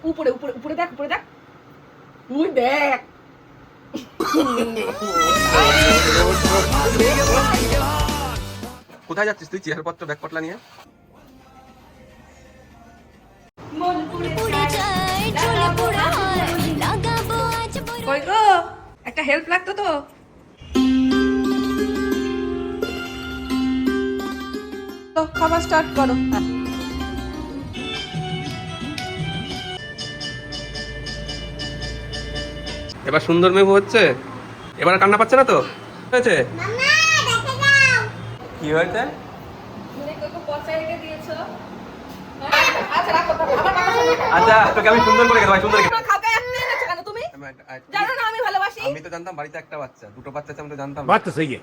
উপরে উপরে উপরে দেখ, উপরে দেখ, তুই দেখ। কোথায় যাচ্ছিস তুই চেয়ারপত্র ব্যাগপটলা নিয়ে? কই গো, একটা হেল্প লাগতো তো। তো খাবার স্টার্ট করো। এবার সুন্দর মেঘ হচ্ছে, এবার আর কান্না পাচ্ছে না তো? হয়েছে কি হয়েছে? আচ্ছা তোকে আমি সুন্দর করে দেবো, সুন্দর করে। জানো না আমি ভালোবাসি। আমি তো জানতাম বাড়িতে একটা বাচ্চা, দুটো বাচ্চা আছে আমি তো জানতাম। बात तो सही है।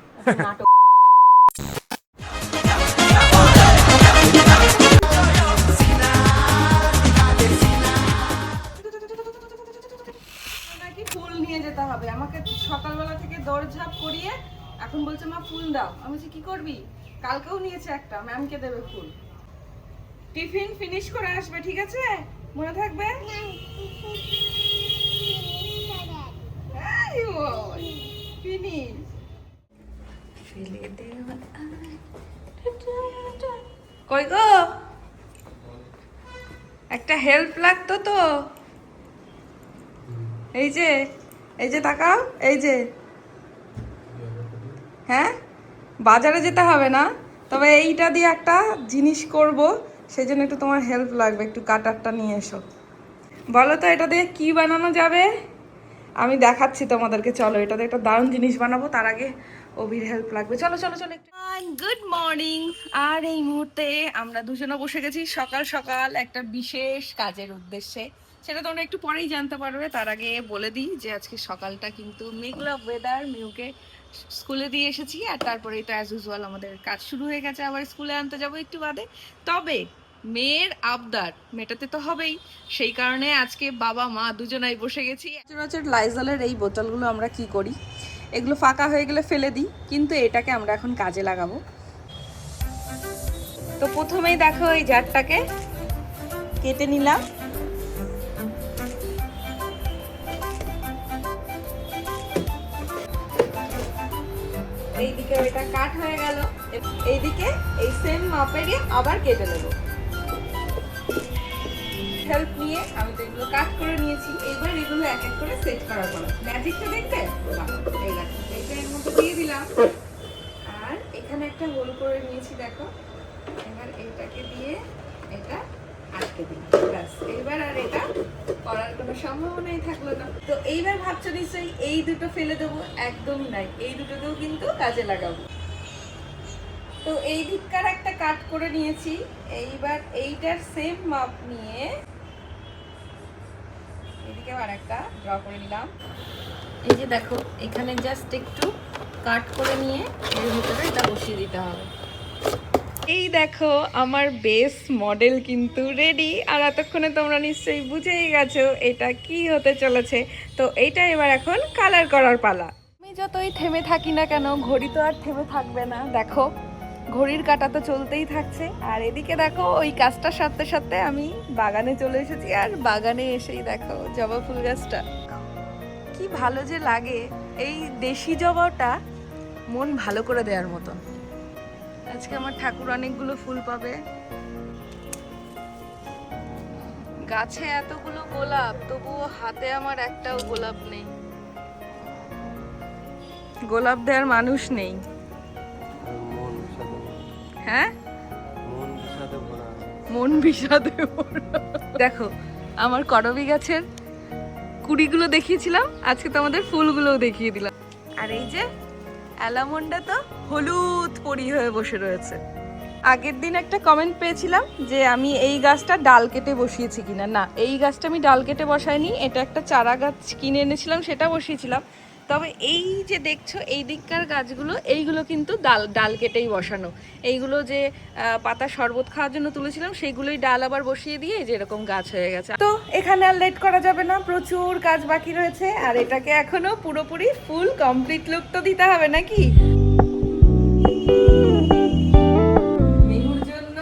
নাকি ফুল নিয়ে যেতে হবে আমাকে, সকালবেলা থেকে দৌড়ঝাঁপ করিয়ে এখন বলছে মা ফুল দাও। আমি বলছি কি করবি? কালকেও নিয়েছে একটা, ম্যামকে দেবে ফুল। টিফিন ফিনিশ করে আসবে, ঠিক আছে? মনে থাকবে? ফিনিশ। কই গো, একটা হেল্প লাগতো তো। এই যে তাকাও, এই যে। হ্যাঁ, বাজারে যেতে হবে না, তবে এইটা দিয়ে একটা জিনিস করব, সেই জন্য একটু তোমার হেল্প লাগবে। একটু কাটারটা নিয়ে এসো। বলো তো এটা দিয়ে কি বানানো যাবে? আমি দেখাচ্ছি তোমাদেরকে, চলো। এটা দিয়ে একটা দারুণ জিনিস বানাবো, তার আগে অভির হেল্প লাগবে। চলো চলো চলো। Good morning. আর এই মুহূর্তে আমরা দুজনে বসে গেছি সকাল সকাল একটা বিশেষ কাজের উদ্দেশ্যে। সেটা তোমরা একটু পরেই জানতে পারবে। তার আগে বলে দিই যে আজকে সকালটা কিন্তু মেঘলা ওয়েদার। মিউকে স্কুলে দিয়ে এসেছি, আর তারপরেই তো অ্যাজ ইউজুয়াল আমাদের কাজ শুরু হয়ে গেছে। আবার স্কুলে আনতে যাবো একটু বাদে। তবে মেয়ের আবদার মেটাতে তো হবেই, সেই কারণে আজকে বাবা মা দুজনাই বসে গেছি। সচরাচর লাইজলের এই বোতলগুলো আমরা কি করি, এগুলো ফাঁকা হয়ে গেলে ফেলে দিই, কিন্তু এটাকে আমরা এখন কাজে লাগাবো। তো প্রথমেই দেখো এই জারটাকে কেটে নিলাম। এইদিকে এটা কাট হয়ে গেল, এইদিকে এই সেম মাপেরই আবার কেটে নেব। হেল্প নিয়ে আমি তো এগুলো কাট করে নিয়েছি। এবার এগুলো এক এক করে সেট করার পর ম্যাজিকটা দেখতে এই দেখো, এইটা এর মধ্যে দিয়ে দিলাম। আর এখানে একটা হোল করে নিয়েছি, দেখো। এবার এইটাকে দিয়ে এটা আটকে দিই, ব্যাস। এইবার আর এটা করার কোনো সম্ভাবনাই থাকলো না। তো এইবার ভাবছো নিশ্চয়ই এই দুটো ফেলে দেবো, একদমই নাই। এই দুটোকেও কিন্তু কাজে লাগাবো। তো এই দিককার একটা কাট করে নিয়েছি। এইবার এইটার সেম মাপ নিয়ে এদিকে আবার একটা ড্র করে নিলাম। এই যে দেখো, এখানে জাস্ট একটু কাট করে নিয়ে এর ভিতরে এটা বসিয়ে দিতে হবে। এই দেখো আমার বেস মডেল কিন্তু রেডি। আর এতক্ষণে তোমরা নিশ্চয়ই বুঝেই গেছো এটা কি হতে চলেছে। তো এইটা এবার এখন কালার করার পালা। আমি যতই থেমে থাকি না কেন, ঘড়ি তো আর থেমে থাকবে না। দেখো ঘড়ির কাঁটা তো চলতেই থাকছে। আর এদিকে দেখো ওই কাজটার সাথে সাথে আমি বাগানে চলে এসেছি। আর বাগানে এসেই দেখো জবা ফুল গাছটা কি ভালো যে লাগে। এই দেশি জবাটা মন ভালো করে দেওয়ার মতন। আজকে আমার ঠাকুর অনেকগুলো ফুল পাবে। গাছে এতগুলো গোলাপ, তবুও হাতে আমার একটাও গোলাপ নেই। গোলাপ দেওয়ার মানুষ নেই। হ্যাঁ, মন বিষাদে ভরা। দেখো আমার করবী গাছের কুড়িগুলো দেখিয়েছিলাম, আজকে তো আমাদের ফুলগুলোও দেখিয়ে দিলাম। আর এই যে অ্যালামন্ডা তো হলুদ পরি হয়ে বসে রয়েছে। আগের দিন একটা কমেন্ট পেয়েছিলাম যে আমি এই গাছটা ডাল কেটে বসিয়েছি কিনা। না, এই গাছটা আমি ডাল কেটে বসাইনি, এটা একটা চারা গাছ কিনে এনেছিলাম, সেটা বসিয়েছিলাম। তবে এই যে দেখছো এই দিককার গাছগুলো, এইগুলো কিন্তু ডাল কেটেই বসানো। এইগুলো যে পাতা শরবত খাওয়ার জন্য তুলেছিলাম, সেইগুলোই ডাল আবার বসিয়ে দিয়ে যেরকম গাছ হয়ে গেছে। তো এখানে আর লেট করা যাবে না, প্রচুর কাজ বাকি রয়েছে। আর এটাকে এখনো পুরোপুরি ফুল কমপ্লিট লুক তো দিতে হবে নাকি। মেহুর জন্য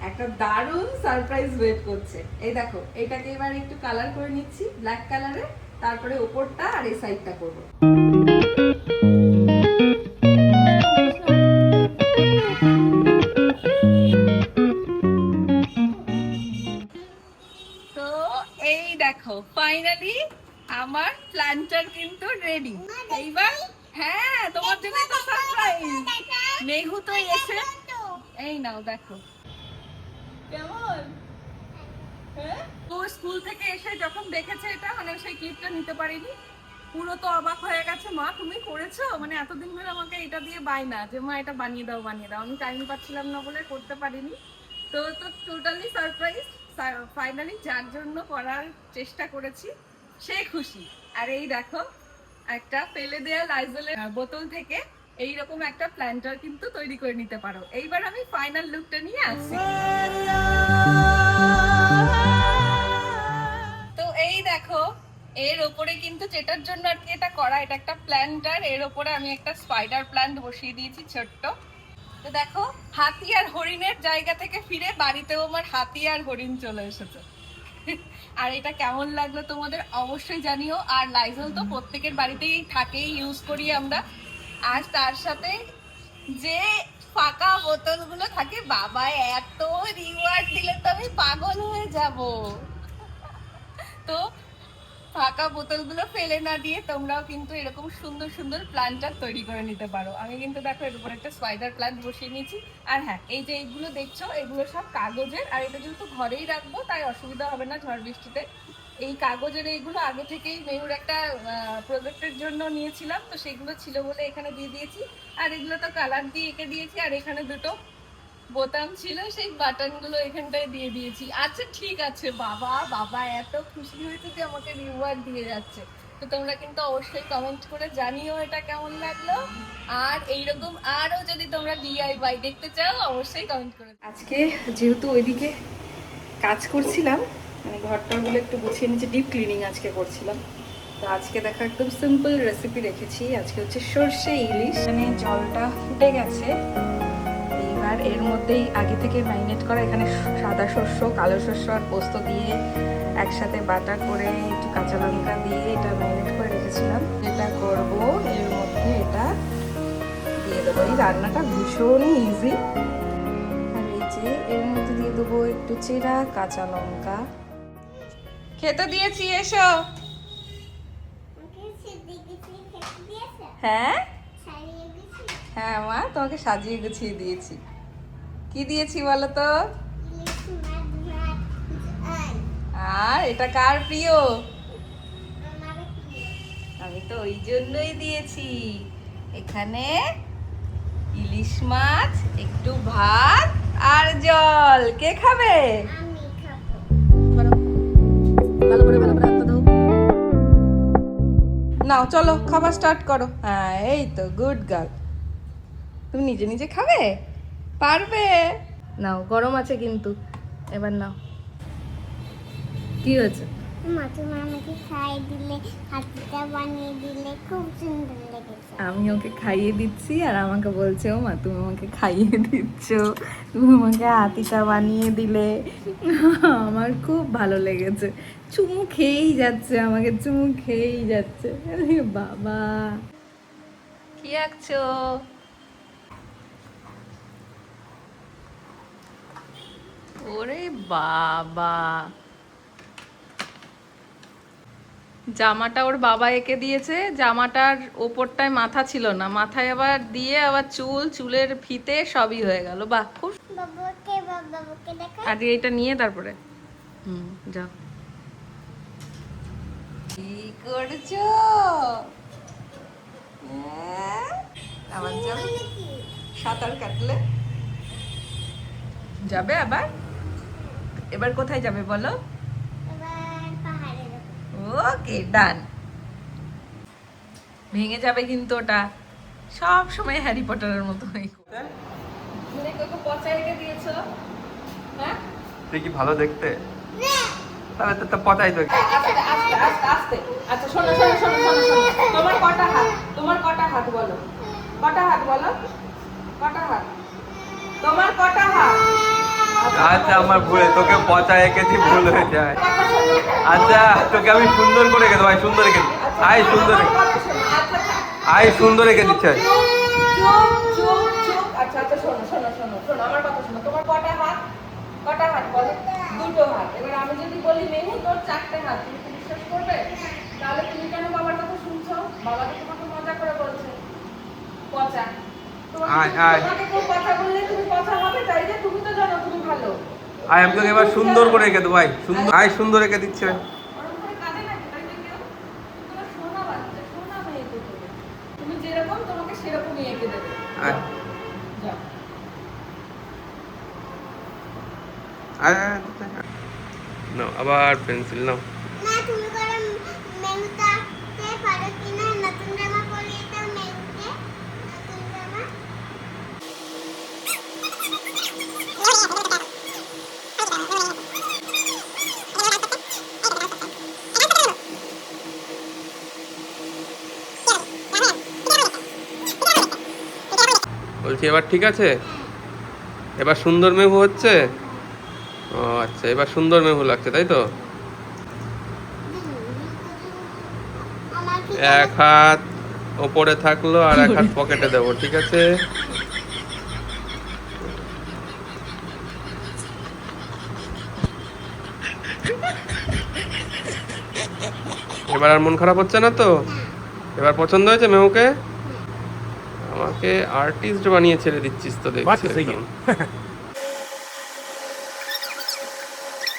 একটা একটা দারুণ সারপ্রাইজ ওয়েট করছে। এই দেখো, এটাকে এবার একটু কালার করে নিচ্ছি ব্ল্যাক কালারে, তারপরে ওপরটা আর এই সাইডটা করব। তো এই দেখো ফাইনালি আমার প্ল্যান্টার কিন্তু রেডি। এইবার হ্যাঁ, তোমার জন্য তো সারপ্রাইজ। মেঘু তো এসে এই নাও দেখো কেমন। হ্যাঁ, ও স্কুল থেকে এসে যখন দেখেছে এটা, মানে সেই গিফটটা নিতে পারিনি, পুরো তো অবাক হয়ে গেছে। মা তুমি করেছো? মানে এতদিন ধরে আমাকে এটা দিয়ে বায়না যে মা এটা বানিয়ে দাও বানিয়ে দাও, আমি টাইম পাচ্ছিলাম না বলে করতে পারিনি। তো তো টোটালি সারপ্রাইজ। ফাইনালি যার জন্য করার চেষ্টা করেছি সে খুশি। আর এই দেখো, একটা ফেলে দেয়া লাইজলের বোতল থেকে এইরকম একটা প্ল্যান্টার কিন্তু তৈরি করে নিতে পারো। এইবার আমি ফাইনাল লুকটা নিয়ে আসছি। তো এই দেখো, এর ওপরে কিন্তু যেটার জন্য আর কি এটা করা, এটা একটা প্ল্যান্টার, এর ওপরে আমি একটা স্পাইডার প্ল্যান্ট বসিয়ে দিয়েছি ছোট্ট। তো দেখো, হাতি আর হরিণের জায়গা থেকে ফিরে বাড়িতেও আমার হাতি আর হরিণ চলে এসেছে। আর এটা কেমন লাগলো তোমাদের অবশ্যই জানিও। আর লাইজল তো প্রত্যেকের বাড়িতেই থাকেই, ইউজ করি আমরা। আর তার সাথে যে ফাঁকা বোতলগুলো থাকে, বাবা এত রিওয়ার্ড দিলে তো আমি পাগল হয়ে যাব। তো ফাঁকা বোতলগুলো ফেলে না দিয়ে তোমরাও কিন্তু এরকম সুন্দর সুন্দর প্ল্যান্টার তৈরি করে নিতে পারো। আমি কিন্তু দেখো এর উপর একটা স্পাইডার প্ল্যান্ট বসিয়ে নিয়েছি। আর হ্যাঁ, এই যে এইগুলো দেখছো এগুলো সব কাগজের, আর এটা যেহেতু ঘরেই রাখবো তাই অসুবিধা হবে না ঝড় বৃষ্টিতে। এই কাগজের এইগুলো আগে থেকেই মেহুর একটা প্রজেক্টের জন্য নিয়েছিলাম, তো সেগুলো ছিল বলে এখানে দিয়ে দিয়েছি। আর এগুলো তো কালার দিয়ে এঁকে দিয়েছি, আর এখানে দুটো বোতাম ছিল, সেই বাটনগুলো এখানটায় দিয়ে দিয়েছি। আচ্ছা ঠিক আছে, বাবা বাবা এত খুশি হয়েছে যে আমাকে রিওয়ার্ড দিয়ে যাচ্ছে। তো তোমরা কিন্তু অবশ্যই কমেন্ট করে জানিও এটা কেমন লাগলো। আর এইরকম আরো যদি তোমরা ডিআইওয়াই দেখতে চাও অবশ্যই কমেন্ট করে। আজকে যেহেতু ওইদিকে কাজ করছিলাম, মানে ঘরটাগুলো একটু গুছিয়ে নিচে, ডিপ ক্লিনিং আজকে করছিলাম। তো আজকে দেখো একদম সিম্পল রেসিপি রেখেছি। আজকে হচ্ছে সর্ষে ইলিশ। মানে জলটা ফুটে গেছে, আর এর মধ্যেই আগে থেকে ম্যারিনেট করা এখানে সাদা শস্য, কালো শস্য আর পোস্ত দিয়ে একসাথে বাটা করে একটু কাঁচা লঙ্কা দিয়ে এটা ম্যারিনেট করে রেখেছিলাম। যেটা করব এর মধ্যে এটা দিয়ে দেবো। এই রান্নাটা ভীষণই ইজি। আর এই যে এর মধ্যে দিয়ে দেবো একটু চেরা কাঁচা লঙ্কা। খেতে দিয়েছি, এসো। হ্যাঁ হ্যাঁ মা, তোমাকে সাজিয়ে গুছিয়ে দিয়েছি। কি দিয়েছি বলো তো? আর এটা কার প্রিয়? আমি তো ওই জন্যই দিয়েছি। এখানে ইলিশ মাছ, একটু ভাত আর জল। কে খাবে? নাও চলো খাবার স্টার্ট করো। হ্যাঁ এই তো গুড গার্ল। তুমি নিজে নিজে খাবে পারবে? নাও, গরম আছে কিন্তু, এবার নাও। কি হয়েছে? তুমি আমাকে খাইয়ে দিলে, হাতিটা বানিয়ে দিলে, খুব সুন্দর লেগেছে। আমি ওকে খাইয়ে দিচ্ছি আর আমাকে বলছে ও মা তুমি আমাকে খাইয়ে দিচ্ছ, তুমি আমাকে হাতিটা বানিয়ে দিলে। আমার খুব ভালো লেগেছে। চুমু খেয়েই যাচ্ছে, আমাকে চুমু খেয়েই যাচ্ছে। আরে বাবা, কি আঁকছো? ওরে বাবা, জামাটা ওর বাবা এঁকে দিয়েছে। জামাটার ওপরটায় মাথা ছিল না, মাথায় আবার দিয়ে আবার চুলের ফিতে সবই হয়ে গেল। বাহ, খুব। বাবাকে দেখা। আর এইটা নিয়ে তারপরে যাও। কি করছো? আবার যাবে সাঁতার কাটলে? যাবে আবার? এবার কোথায় যাবে বলো? ওকে ডান। ভেঙে যাবে কিন্তু ওটা, সব সময় হ্যারি পটারের মতো। পচা রেখে দিয়েছো? হ্যাঁ, তুই কি ভালো দেখতে? তাহলে তো পচাই তো। আস্তে আস্তে আস্তে আস্তে। আচ্ছা শোনো শোনো শোনো শোনো শোনো, তোমার কটা হাত? তোমার কটা হাত বলো? কটা হাত বলো? কটা হাত তোমার? কটা হাত? আচ্ছা আমার ভুলে তোকে পচা এঁকেছি, ভুল হয়ে যায়। আচ্ছা তোকে আমি সুন্দর করে এঁকে দেবো, আয় সুন্দর এঁকে আয় সুন্দর আয় সুন্দর এঁকে দিচ্ছে। আচ্ছা আচ্ছা শোনো শোনো শোনো শোনো আমার কথা শোনো। তোমার কটা হাত? কটা হাত বলো? দুটো হাত। এবার আমি যদি বলি মেহু তোর 4টে হাত, তুমি কি বিশ্বাস করবে? তাহলে তুমি কেন বাবার কথা শুনছো? বাবা তো তোমাকে মজা করে বলছে পচা। তোমাকে কেউ কথা বললে তুমি পচা হবে, তাই যে তুমি তো জানো তুমি ভালো। আয় আমি তোকে এবার সুন্দর করে এঁকে দেবো, আয় সুন্দর আয় সুন্দর এঁকে দিচ্ছে। ওরকম করে কাঁদে নাকি তাই যে কেউ? তুমি তোমার সোনা বাচ্চা, সোনা মেয়ে তো তুমি। তুমি যেরকম তোমাকে সেরকমই এঁকে দেবে। আয় যাও। আয় নাও আবার পেন্সিল নাও। না তুমি করে মেনুটা তে পারো কিনা নতুন জামা পরিয়ে দাও মেনুকে নতুন জামা বলছি এবার ঠিক আছে? এবার সুন্দর মেহু হচ্ছে? ও আচ্ছা এবার সুন্দর মেহু লাগছে তাই তো? আমার কি এক হাত ওপরে থাকলো আর এক হাত পকেটে দেবো, ঠিক আছে? এবার আর মন খারাপ হচ্ছে না তো? এবার পছন্দ হয়েছে মেহুকে? আমাকে আর্টিস্ট বানিয়ে ছেড়ে দিচ্ছিস তো দেখছি একদম।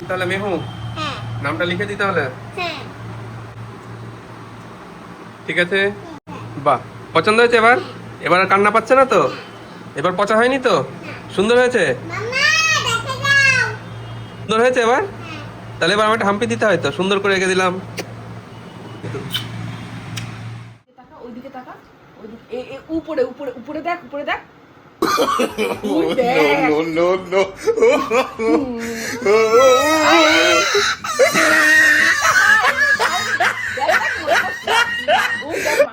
তাহলে মেহু হ্যাঁ নামটা লিখে দিই তাহলে, হ্যাঁ ঠিক আছে? বাহ পছন্দ হয়েছে এবার? এবার আর কান্না পাচ্ছে না তো? এবার পচা হয়নি তো? সুন্দর হয়েছে? মাম্মা দেখে যাও সুন্দর হয়েছে এবার? তাহলে এবার আমার একটা হাম্পি দিতে হয় তো, সুন্দর করে রেখে দিলাম। তাকা ওইদিকে তাকা, ওইদিকে উপরে উপরে উপরে দেখ, উপরে দেখ। no, no.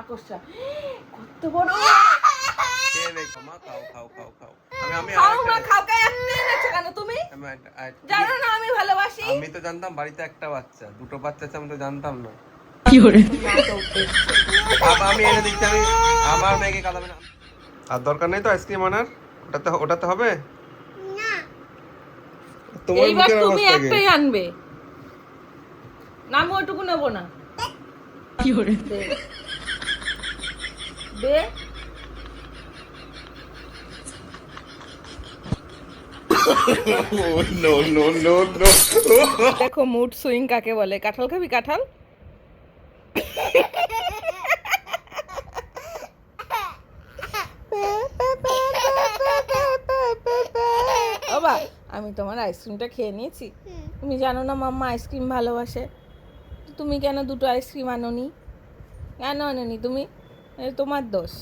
কত বড়! খাও খাও না, খাও কে একটা এনেছো কেন তুমি? জানো না আমি ভালোবাসি। আমি তো জানতাম বাড়িতে একটা বাচ্চা, দুটো বাচ্চা আছে আমি তো জানতাম না। বাবা আমি এনে দিচ্ছি, আমি আমার মেয়েকে কাঁদাবে না। আর দরকার নেই তো আইসক্রিম আনার, ওটাতে হবে না তোমার এইবার মুখের তুমি অবস্থা কি? একটাই আনবে না, আমি ওটুকু নেবো না। কি করে দে দে no, no, no, no. দেখো মুড সুইং কাকে বলে। কাঁঠাল খাবি? কাঁঠাল বাবা আমি তোমার আইসক্রিমটা খেয়ে নিয়েছি। তুমি জানো না মাম্মা আইসক্রিম ভালোবাসে, তো তুমি কেন দুটো আইসক্রিম আনোনি? কেন আনোনি তুমি? তোমার দোষ।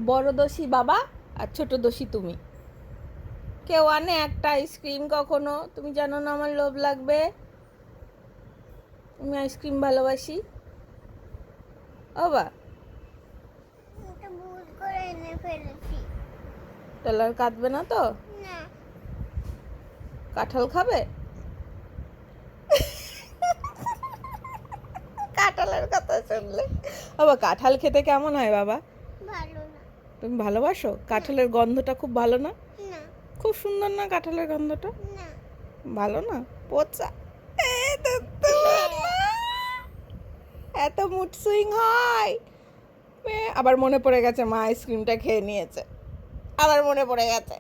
বড় দোষী বাবা আর ছোট দোষী তুমি। কেউ আনে একটা আইসক্রিম কখনো? তুমি জানো না আমার লোভ লাগবে, আমি আইসক্রিম ভালোবাসি। বাবা এটা ভুল করে এনে ফেলেছি তাহলে আর কাঁদবে না তো? না কাঁঠাল খাবে? কাঁঠালের কথা শুনলে বাবা, কাঁঠাল খেতে কেমন হয় বাবা? ভালো না তুমি ভালোবাসো? কাঁঠালের গন্ধটা খুব ভালো না? না খুব সুন্দর না কাঁঠালের গন্ধটা? না ভালো না? পচা। এত মুড সুইং হয়। আবার মনে পড়ে গেছে মা আইসক্রিমটা খেয়ে নিয়েছে, আবার মনে পড়ে গেছে।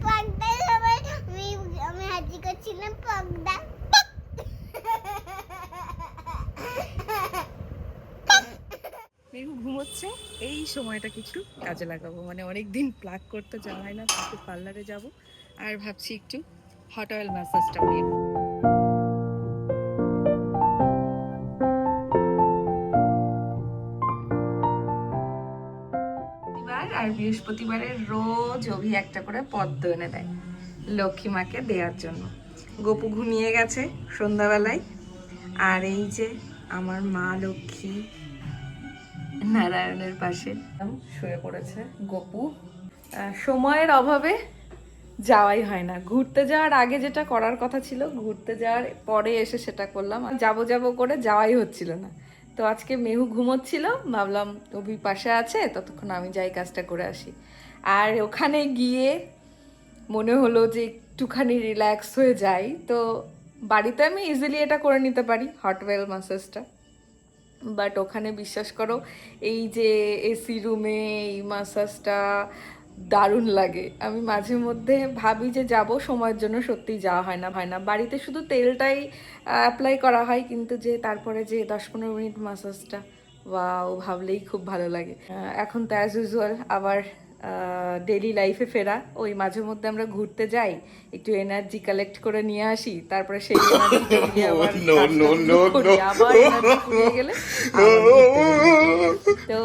পাগদা সবাই আমি হাজি করছিলাম পাগদা মেঘু ঘুমোচ্ছে, এই সময়টা কিছু কাজে লাগাবো। মানে অনেকদিন প্লাগ করতে যাওয়া হয় না, একটু পার্লারে যাব আর ভাবছি একটু হট অয়েল ম্যাসাজটা নিয়ে। আর বৃহস্পতিবারের রোজ অভি একটা করে পদ্ম এনে দেয় লক্ষ্মী মাকে দেওয়ার জন্য। গপু ঘুমিয়ে গেছে সন্ধ্যাবেলায়, আর এই যে আমার মা লক্ষ্মী নারায়ণের পাশে শুয়ে পড়েছে গপু। সময়ের অভাবে যাওয়াই হয় না। ঘুরতে যাওয়ার আগে যেটা করার কথা ছিল, ঘুরতে যাওয়ার পরে এসে সেটা করলাম। যাবো যাবো করে যাওয়াই হচ্ছিল না। তো আজকে মেহু ঘুমোচ্ছিল, ভাবলাম অভি পাশে আছে, ততক্ষণ আমি যাই কাজটা করে আসি। আর ওখানে গিয়ে মনে হলো যে একটুখানি রিল্যাক্স হয়ে যাই। তো বাড়িতে আমি ইজিলি এটা করে নিতে পারি, হট ওয়েল ম্যাসাজটা, বাট ওখানে বিশ্বাস করো এই যে এসি রুমে এই ম্যাসাজটা দারুণ লাগে। আমি মাঝে মধ্যে ভাবি যে যাব, সময়ের জন্য সত্যিই যাওয়া হয় না। বাড়িতে শুধু তেলটাই অ্যাপ্লাই করা হয়, কিন্তু যে তারপরে যে 10-15 মিনিট ম্যাসাজটা, ওয়াও, ভাবলেই খুব ভালো লাগে। এখন তো অ্যাজ ইউজুয়াল আবার ডেইলি লাইফে ফেরা। ওই মাঝে মধ্যে আমরা ঘুরতে যাই, একটু এনার্জি কালেক্ট করে নিয়ে আসি, তারপরে সেই এনার্জি দিয়ে আবার আবার এনার্জি ফুরিয়ে গেলে আবার ঘুরতে বেরোই। তো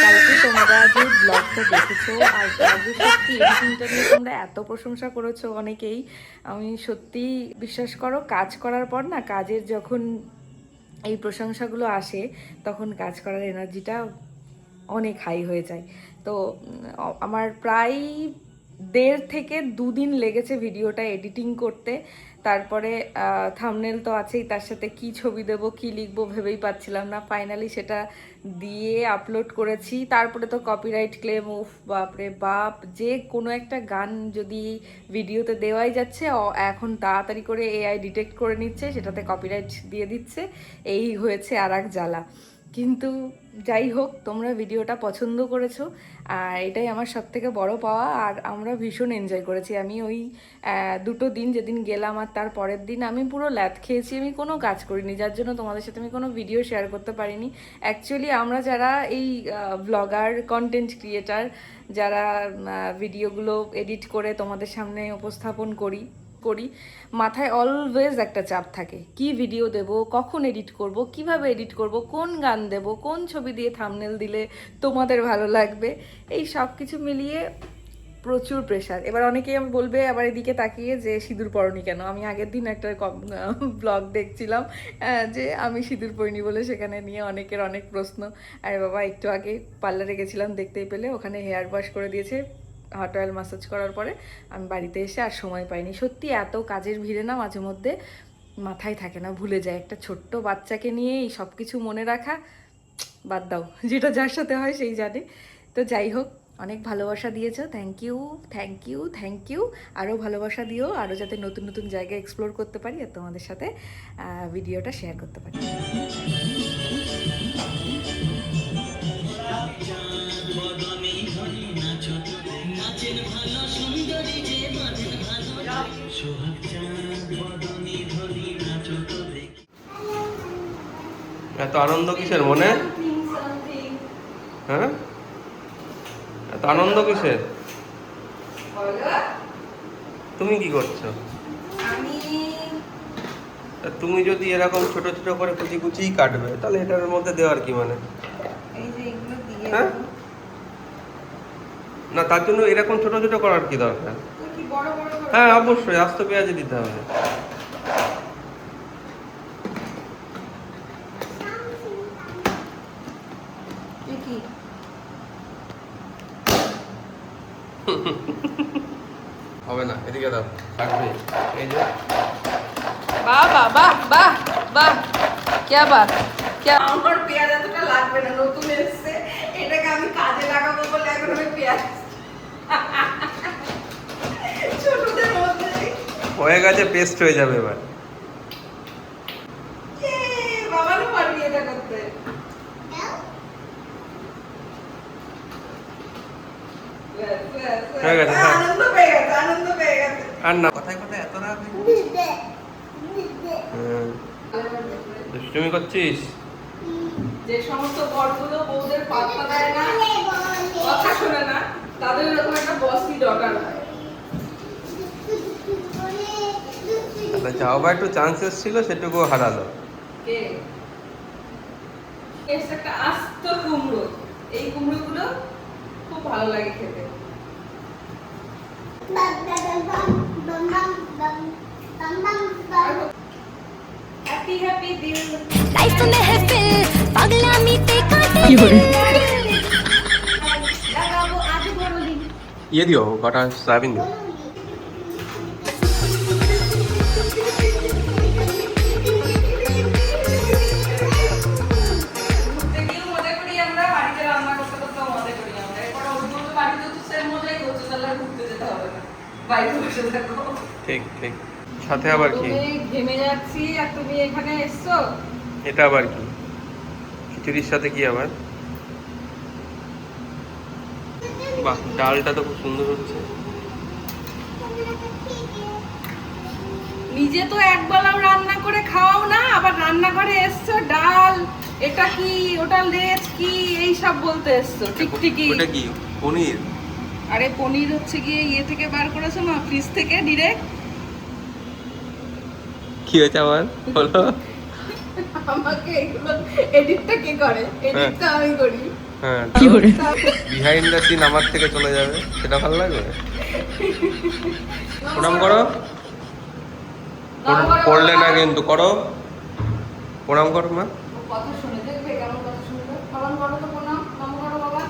কালকে তোমরা যে ব্লগটা দেখেছো আর কালকে সত্যি এডিটিংটা নিয়ে তোমরা এত প্রশংসা করেছো অনেকেই, আমি সত্যি বিশ্বাস করো কাজ করার পর না, কাজের যখন এই প্রশংসাগুলো আসে তখন কাজ করার এনার্জিটা অনেক হাই হয়ে যায়। তো আমার প্রায় 1.5 থেকে 2 দিন লেগেছে ভিডিওটা এডিটিং করতে। তারপরে থাম্বনেল তো আছেই, তার সাথে কি ছবি দেবো কি লিখবো ভেবেই পাচ্ছিলাম না। ফাইনালি সেটা দিয়ে আপলোড করেছি। তারপরে তো কপিরাইট ক্লেম, উফ বাপরে বাপ, যে কোনো একটা গান যদি ভিডিওতে দেওয়াই যাচ্ছে এখন তাড়াতাড়ি করে এআই ডিটেক্ট করে নিচ্ছে, সেটাতে কপিরাইট দিয়ে দিচ্ছে। এই হয়েছে আর এক জ্বালা। কিন্তু যাই হোক, তোমরা ভিডিওটা পছন্দ করেছো আর এটাই আমার সবথেকে বড় পাওয়া। আর আমরা ভীষণ এনজয় করেছি। আমি ওই 2 দিন যেদিন গেলাম আর তার পরের দিন আমি পুরো ল্যাদ খেয়েছি, আমি কোনো কাজ করিনি, যার জন্য তোমাদের সাথে আমি কোনো ভিডিও শেয়ার করতে পারিনি। অ্যাকচুয়ালি আমরা যারা এই ব্লগার, কন্টেন্ট ক্রিয়েটার, যারা ভিডিওগুলো এডিট করে তোমাদের সামনে উপস্থাপন করি, মাথায় অলওয়েজ একটা চাপ থাকে, কি ভিডিও দেব, কখন এডিট করব, কিভাবে এডিট করব, কোন গান দেব, কোন ছবি দিয়ে থাম্বনেল দিলে তোমাদের ভালো লাগবে, এই সব কিছু মিলিয়ে প্রচুর প্রেশার। এবার অনেকেই আমি বলবে আবার এদিকে তাকিয়ে যে সিঁদুর পরনি কেন। আমি আগের দিন একটা ব্লগ দেখছিলাম যে আমি সিঁদুর পরিনি বলে, সেখানে নিয়ে অনেকের অনেক প্রশ্ন। আরে বাবা, একটু আগে পার্লারে গেছিলাম, দেখতেই পেলে ওখানে হেয়ার ওয়াশ করে দিয়েছে হট অয়েল ম্যাসাজ করার পরে। আমি বাড়িতে এসে আর সময় পাইনি। সত্যি এত কাজের ভিড়ে না মাঝে মধ্যে মাথায় থাকে না, ভুলে যায়। একটা ছোট্ট বাচ্চাকে নিয়ে এই সব কিছু মনে রাখা, বাদ দাও, যেটা যার সাথে হয় সেই জানে। তো যাই হোক, অনেক ভালোবাসা দিয়েছো, thank you thank you thank you. আরও ভালোবাসা দিও, আরও যাতে নতুন নতুন জায়গায় এক্সপ্লোর করতে পারি আর তোমাদের সাথে ভিডিওটা শেয়ার করতে পারি। এত আনন্দ কিসের মনে? হ্যাঁ, এত আনন্দ কিসের? তুমি কি করছো? তুমি যদি এরকম ছোট ছোট করে কুচি কুচিই কাটবে, তাহলে এটার মধ্যে দেওয়ার কি মানে? হ্যাঁ, না তার জন্য এরকম ছোট ছোট করার কি দরকার? হ্যাঁ অবশ্যই, আস্ত পেঁয়াজে দিতে হবে। হবে না, এদিকে দাও, থাকবে। এই যে বাহ বাহ বাহ বাহ বাহ, क्या बात, क्या আমার পেঁয়াজ এতটা লাগবে না, নতুন এসেছে, এটাকে আমি কাজে লাগাবো বলে এখন আমি পেঁয়াজ ছোটদের মধ্যে হয়ে গেছে, পেস্ট হয়ে যাবে এবার। বাবারও পারবি এটা করতে। হয়ে গেছে, আনন্দ পেয়ে গেছে, আনন্দ পেয়ে গেছে। আর না, কথায় কথায় এত রাগ? দুষ্টুমি করছিস? যে সমস্ত বড়গুলো বউদের পাত্তা দেয় না, কথা শোনে না, তাদের এরকম একটা বসই দরকার হয়। আচ্ছা, যাও বা একটু চান্সেস ছিল, সেটুকু হারালো। কে এসে একটা আস্ত কুমড়ো, এই কুমড়োগুলো খুব ভালো লাগে খেতে। हैप्पी हैप्पी दिल लाइफ में है फिर पगला मी ते काटे ये दियो कटा सोयाबीन दियो ঘুরতে গিয়েও মজা করি আমরা, বাড়িতে রান্না করতে করতেও মজা করি আমরা। এরপর ওর মতো বাড়িতে তো সেম মজাই করছো, তাহলে আর ঘুরতে যেতে হবে না, বাইরে বসে থাকো। ঠিক ঠিক সাথে আবার কি তুমি ঘেমে যাচ্ছি আর তুমি এখানে এসছো। এটা আবার কি খিচুড়ির সাথে কি আবার বাহ ডালটা তো খুব সুন্দর হচ্ছে নিজে তো একবেলাও রান্না করে খাওয়াও না, আবার রান্না করে এসছো ডাল, এটা কি ওটা লেজ কি এই সব বলতে এসছো টিকটিকি। ওটা কি পনির আরে পনির হচ্ছে গিয়ে ইয়ে থেকে বার করেছো না, ফ্রিজ থেকে ডিরেক্ট। কি হয়েছে আমার বলো আমাকে এগুলো এডিটটা কে করে? এডিটটা আমি করি। হ্যাঁ বিহাইন্ড দ্য সিন আমার থেকে চলে যাবে, সেটা ভালো লাগবে। প্রণাম করো করলে না কিন্তু করো প্রণাম করো মা কথা শুনে দেখবে কেমন কথা শুনবে। প্রণাম করো তো, প্রণাম নাম করো বাবা।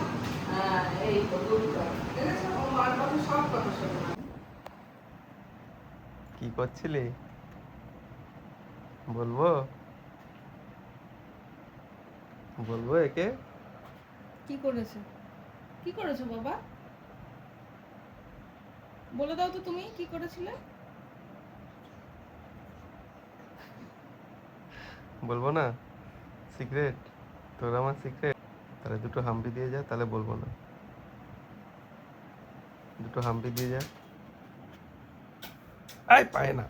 হ্যাঁ এই তো গুড গার্ল, ঠিক আছে? ও মার কথা সব কথা শুনে। কি করছিলি বলবো বলবো একে কি করেছে? কি করেছো বাবা? বলে দাও তো তুমি কি করেছিলে? বলবো না সিক্রেট তোর আমার সিক্রেট তাহলে দুটো হাম্পি দিয়ে যা তাহলে বলবো না দুটো হাম্পি দিয়ে যা আয় পায় না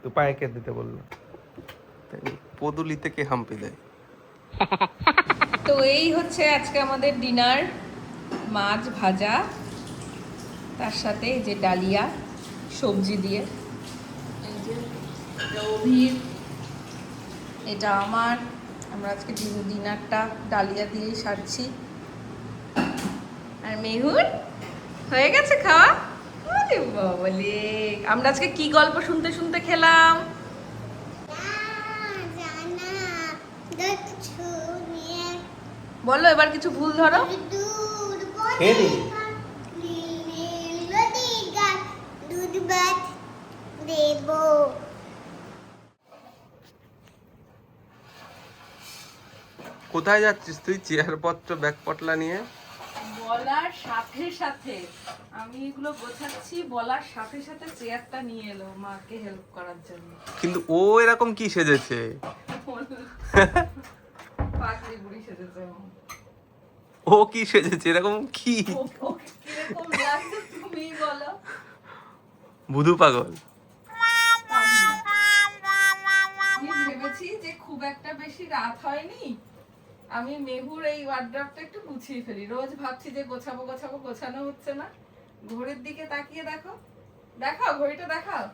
তো পায়ে কে দিতে বললো পদুলিতে কে হাম্পি দেয় তো এই হচ্ছে আজকে আমাদের ডিনার, মাছ ভাজা, তার সাথে এই যে ডালিয়া সবজি দিয়ে, এই যে এটা অভির, এটা আমার। আমরা আজকে ডিনারটা ডালিয়া দিয়েই সারছি। আর মেহুর হয়ে গেছে খাওয়া? আরে বাবালে, আমরা আজকে কি গল্প শুনতে শুনতে খেলাম? বলো এবার কিছু ভুল ধরো। কোথায় যাচ্ছিস তুই চেয়ারপত্র ব্যাগপটলা নিয়ে বলার সাথে সাথে আমি এগুলো গোছাচ্ছি, বলার সাথে সাথে চেয়ারটা নিয়ে এলো মাকে হেল্প করার জন্য। কিন্তু ও এরকম কি সেজেছে পাগলি বুড়ি সেজেছে ও। ও কি সেজেছে এরকম কি ওকে কিরকম লাগছে তুমিই বলো। বুধু পাগল আমি ভেবেছি যে খুব একটা বেশি রাত হয়নি, আমি মেহুর এই ওয়ার্ড্রপটা একটু গুছিয়ে ফেলি। রোজ ভাবছি যে গোছাবো গোছাবো, গোছানো হচ্ছে না। ঘড়ির দিকে তাকিয়ে দেখো, দেখাও ঘড়িটা দেখাও,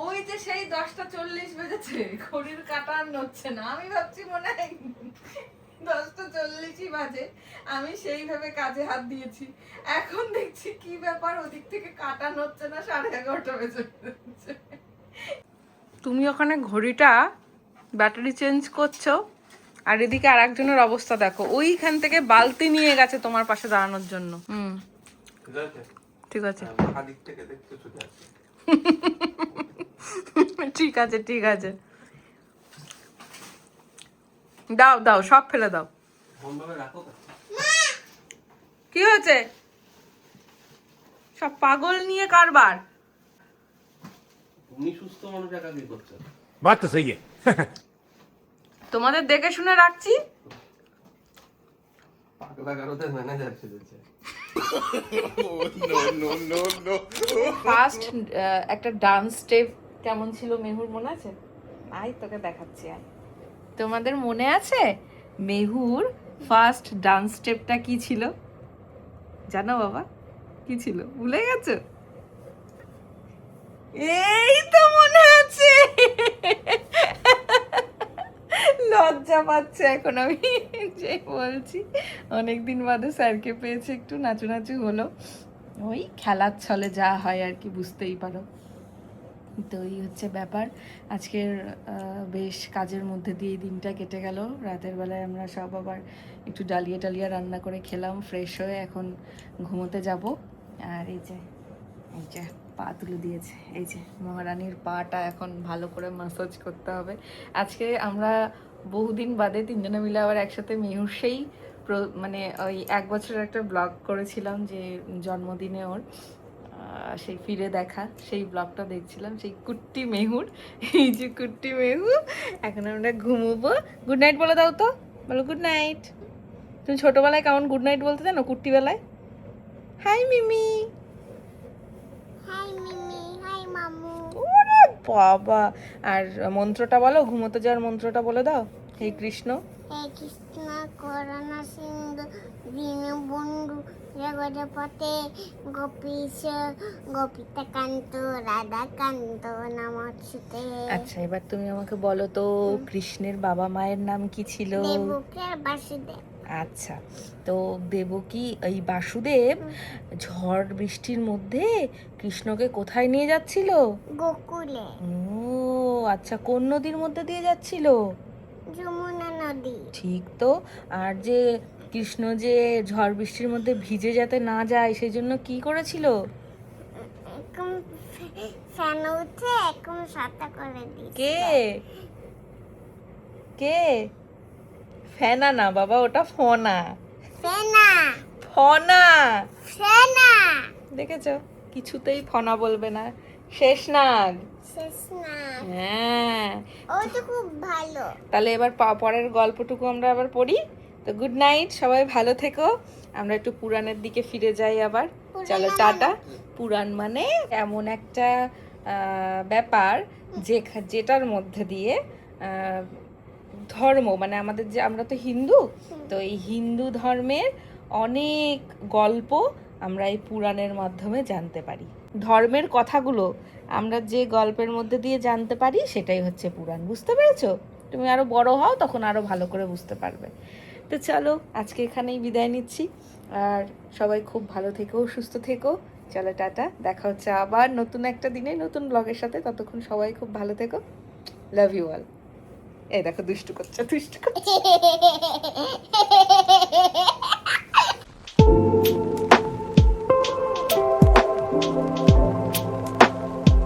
ওই যে সেই 10:40 বেজেছে, ঘড়ির কাঁটা আর নড়ছে না। আমি ভাবছি মনে হয় 10:40 বাজে, আমি সেইভাবে কাজে হাত দিয়েছি। এখন দেখছি কি ব্যাপার, ওদিক থেকে কাঁটা নড়ছে না, 11:30 বেজে যাচ্ছে। তুমি ওখানে ঘড়িটা ব্যাটারি চেঞ্জ করছো, আর এদিকে আর একজনের অবস্থা দেখো, ওইখান থেকে বালতি নিয়ে গেছে তোমার পাশে দাঁড়ানোর জন্য। ঠিক আছে ঠিক আছে ঠিক আছে, দাও দাও সব ফেলে দাও। কি হয়েছে? সব পাগল নিয়ে কারবার। তুমি সুস্থ মানুষ একা কি করছো बात तो सही है তোমাদের দেখে শুনে রাখছি। পাগলা কারোতে ম্যানেজার সেজেছে ফার্স্ট একটা ডান্স স্টেপ কেমন ছিল মেহুর মনে আছে? আয় তোকে দেখাচ্ছি, আয়। তোমাদের মনে আছে মেহুর ফার্স্ট ডান্স স্টেপটা কি ছিল? জানো বাবা কি ছিল? ভুলে গেছো? এই তো মনে আছে। লজ্জা পাচ্ছে এখন আমি যে বলছি। অনেকদিন বাদে স্যারকে পেয়েছে, একটু নাচু নাচু হলো। ওই খেলার ছলে যা হয় আর কি, বুঝতেই পারো। তো এই হচ্ছে ব্যাপার। আজকের বেশ কাজের মধ্যে দিয়ে দিনটা কেটে গেল। রাতের বেলায় আমরা সব আবার একটু ডালিয়া টালিয়া রান্না করে খেলাম, ফ্রেশ হয়ে এখন ঘুমোতে যাব। আর এই যে পা তুলে দিয়েছে, এই যে মহারানীর পাটা এখন ভালো করে ম্যাসাজ করতে হবে। আজকে আমরা বহুদিন বাদে তিনজনে মিলে আবার একসাথে মেহুর সেই মানে ওই 1 বছরের একটা ব্লগ করেছিলাম যে জন্মদিনে ওর, সেই ফিরে দেখা সেই ব্লগটা দেখছিলাম, সেই কুট্টি মেহুর। এই যে কুট্টি মেহু, এখন আমরা ঘুমোবো। গুড নাইট বলে দাও তো, বলো গুড নাইট। তুমি ছোটবেলায় কেমন গুড নাইট বলতে জানো? কুট্টি বেলায় হাই মিমি, হাই মিমি, হাই মামু। ওরে বাবা। আর মন্ত্রটা বলো, ঘুমোতে যাওয়ার মন্ত্রটা বলে দাও। হে কৃষ্ণ, হে কৃষ্ণ করুণা সিন্ধু দীনবন্ধু জগৎপতে গোপীশ গোপিকান্ত রাধাকান্ত নমস্তে। আচ্ছা এবার তুমি আমাকে বলো তো কৃষ্ণের বাবা মায়ের নাম কি ছিল? দেবকী আর বাসুদেব। আচ্ছা, তো দেবকী এই বাসুদেব ঝড় বৃষ্টির মধ্যে কৃষ্ণকে কোথায় নিয়ে যাচ্ছিল? গোকুলে। ও আচ্ছা, কোন নদীর মধ্যে দিয়ে যাচ্ছিল? যমুনা নদী। ঠিক তো। আর যে কৃষ্ণ যে ঝড় বৃষ্টির মধ্যে ভিজে যাতে না যায় সেই জন্য কি করেছিল? এরকম ফ্যান উঠে এরকম সাথে করে দিয়েছে। কে কে? ফেনা না বাবা, ওটা ফনা। ফেনা ফনা, ফেনা দেখেছো কিছুতেই ফনা বলবে না। শেষনাগ। শেষ না। হ্যাঁ, ও তো খুব ভালো। তাহলে এবার পরের গল্পটুকু আমরা আবার পড়ি। তো গুড নাইট, সবাই ভালো থেকো। আমরা একটু পুরাণের দিকে ফিরে যাই আবার। চলো টাটা। পুরাণ মানে এমন একটা ব্যাপার যেটার মধ্যে দিয়ে ধর্ম, মানে আমাদের যে আমরা তো হিন্দু, তো এই হিন্দু ধর্মের অনেক গল্প আমরা এই পুরাণের মাধ্যমে জানতে পারি। ধর্মের কথাগুলো আমরা যে গল্পের মধ্যে দিয়ে জানতে পারি সেটাই হচ্ছে পুরাণ। বুঝতে পেরেছো? তুমি আরো বড় হও তখন আরো ভালো করে বুঝতে পারবে। তো চলো আজকে এখানেই বিদায় নিচ্ছি, আর সবাই খুব ভালো থেকো, সুস্থ থেকো। চলো টাটা, দেখা হচ্ছে আবার নতুন একটা দিনে নতুন ব্লগের সাথে। ততক্ষণ সবাই খুব ভালো থেকো। Love you all. এই দেখো দুষ্টু করছে।